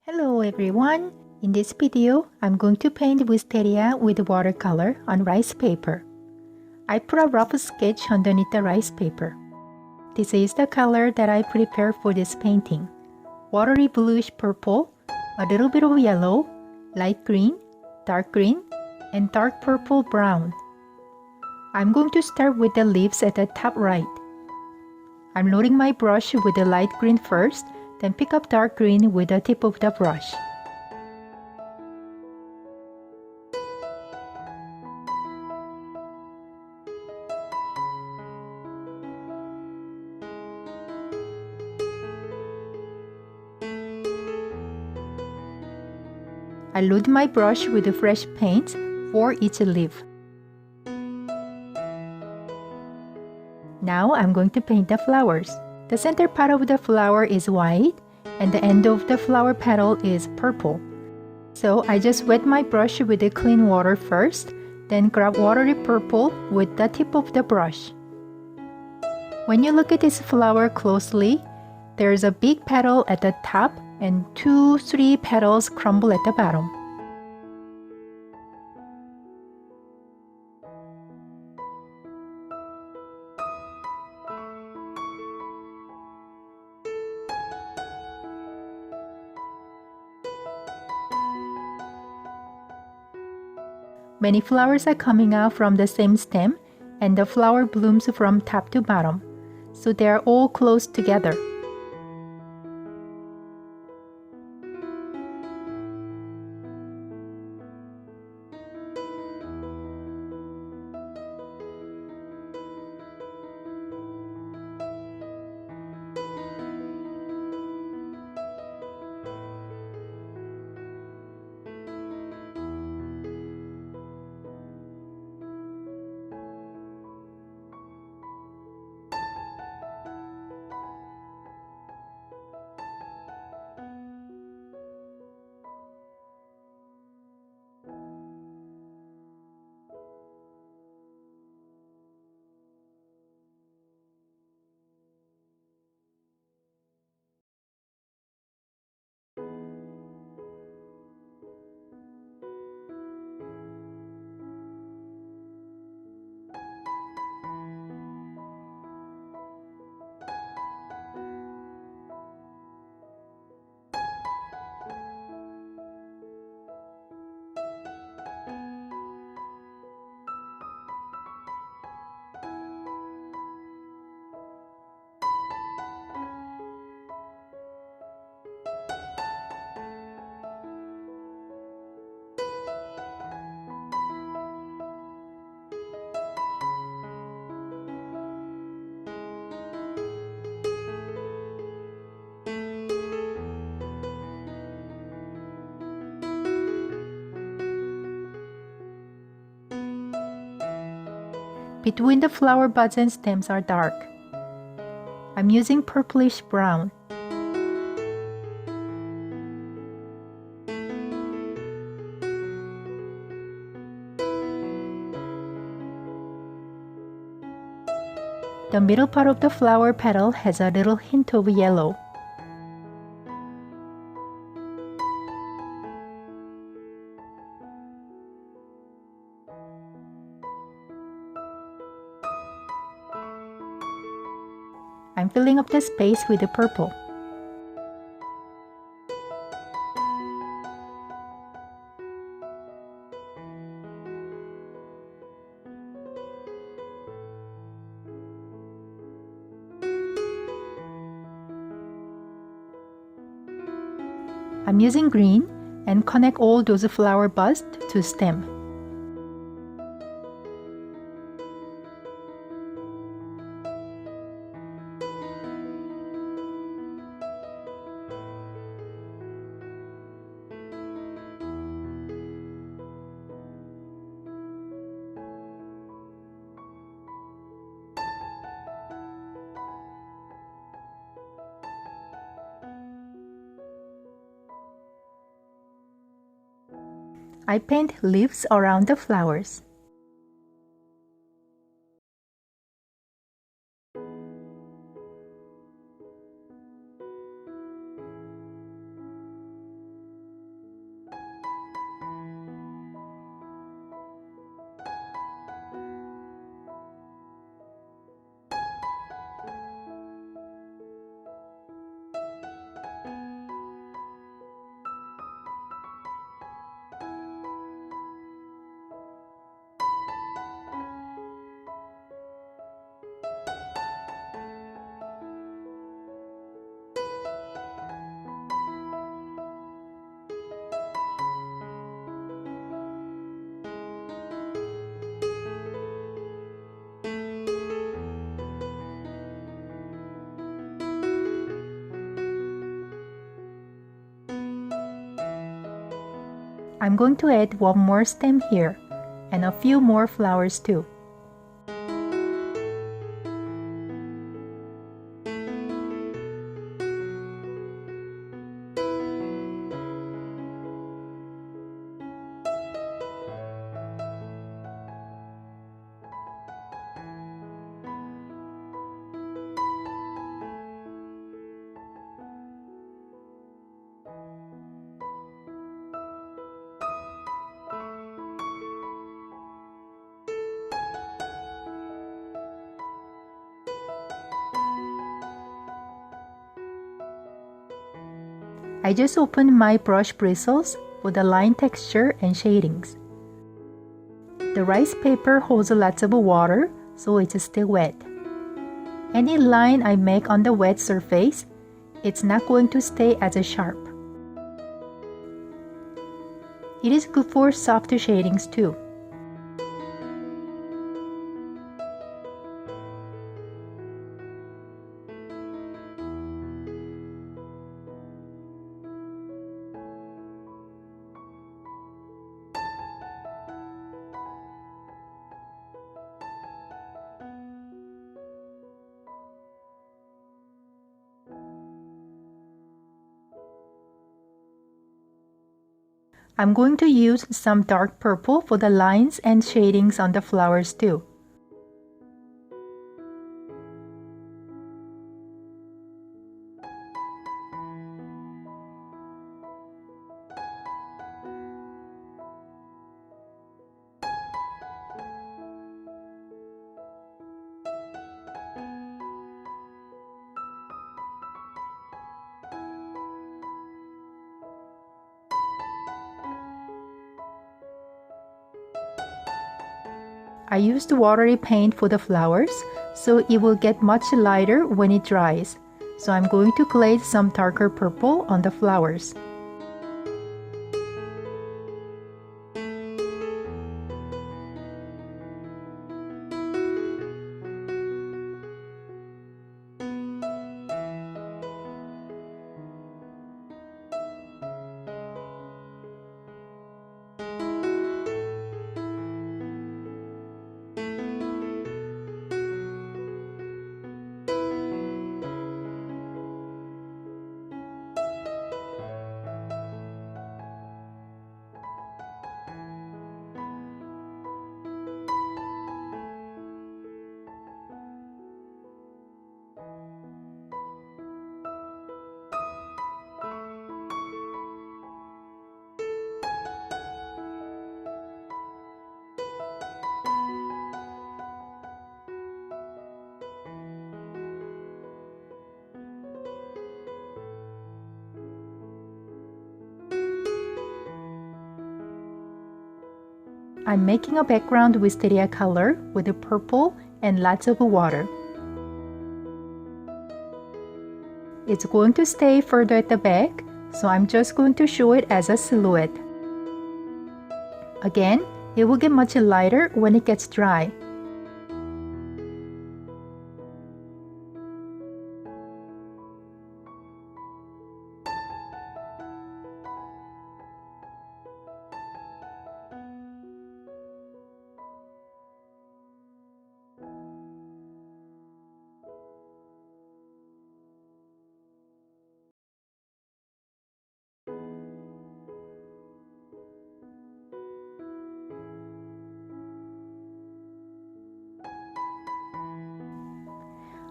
Hello everyone! In this video, I'm going to paint Wisteria with watercolor on rice paper. I put a rough sketch underneath the rice paper. This is the color that I prepared for this painting. Watery bluish purple, a little bit of yellow, light green, and dark purple brown. I'm going to start with the leaves at the top right. I'm loading my brush with the light green first, then pick up dark green with the tip of the brush. I load my brush with the fresh paints for each leaf. Now I'm going to paint the flowers. The center part of the flower is white and the end of the flower petal is purple. So I just wet my brush with the clean water first, then grab watery purple with the tip of the brush. When you look at this flower closely, there's a big petal at the top and 2-3 petals crumble at the bottom. Many flowers are coming out from the same stem, and the flower blooms from top to bottom, so they are all close together. Between the flower buds and stems are dark. I'm using purplish brown. The middle part of the flower petal has a little hint of yellow. I'm filling up the space with the purple. I'm using green and connect all those flower buds to stem. I paint leaves around the flowers. I'm going to add one more stem here and a few more flowers too. I just opened my brush bristles for the line texture and shadings. The rice paper holds lots of water, so it's still wet. Any line I make on the wet surface, it's not going to stay as sharp. It is good for soft shadings too. I'm going to use some dark purple for the lines and shadings on the flowers too. I used watery paint for the flowers, so it will get much lighter when it dries. So I'm going to glaze some darker purple on the flowers. I'm making a background Wisteria color with the purple and lots of water. It's going to stay further at the back, so I'm just going to show it as a silhouette. Again, it will get much lighter when it gets dry.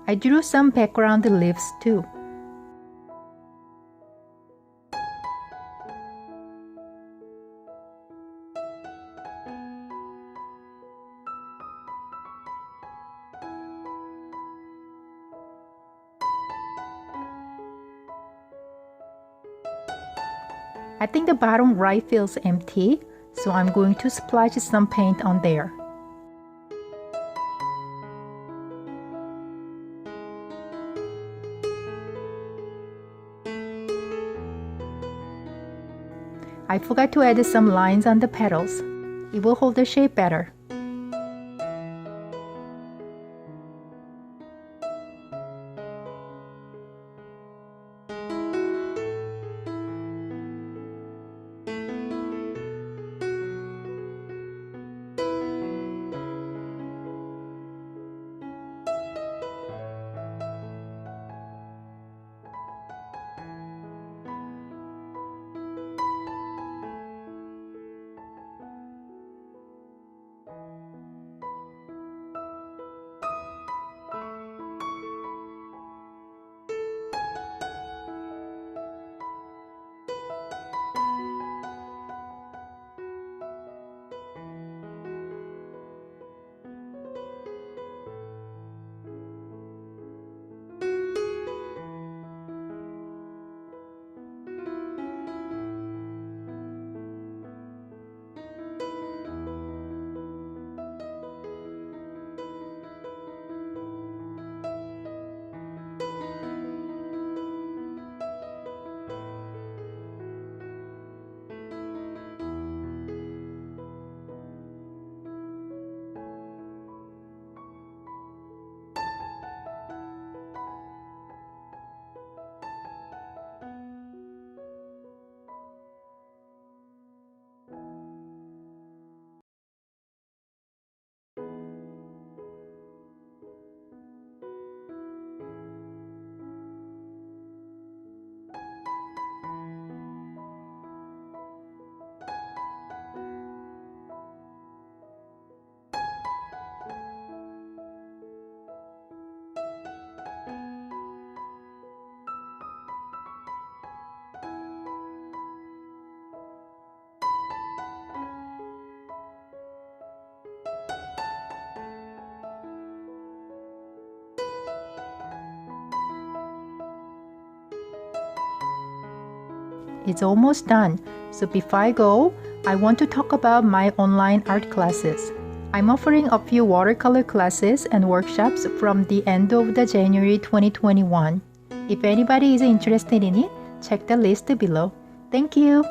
I drew some background leaves too. I think the bottom right feels empty, so I'm going to splash some paint on there. I forgot to add some lines on the petals. It will hold the shape better. is almost done, so before I go, I want to talk about my online art classes. I'm offering a few watercolor classes and workshops from the end of the January 2021. If anybody is interested in it, check the list below. Thank you!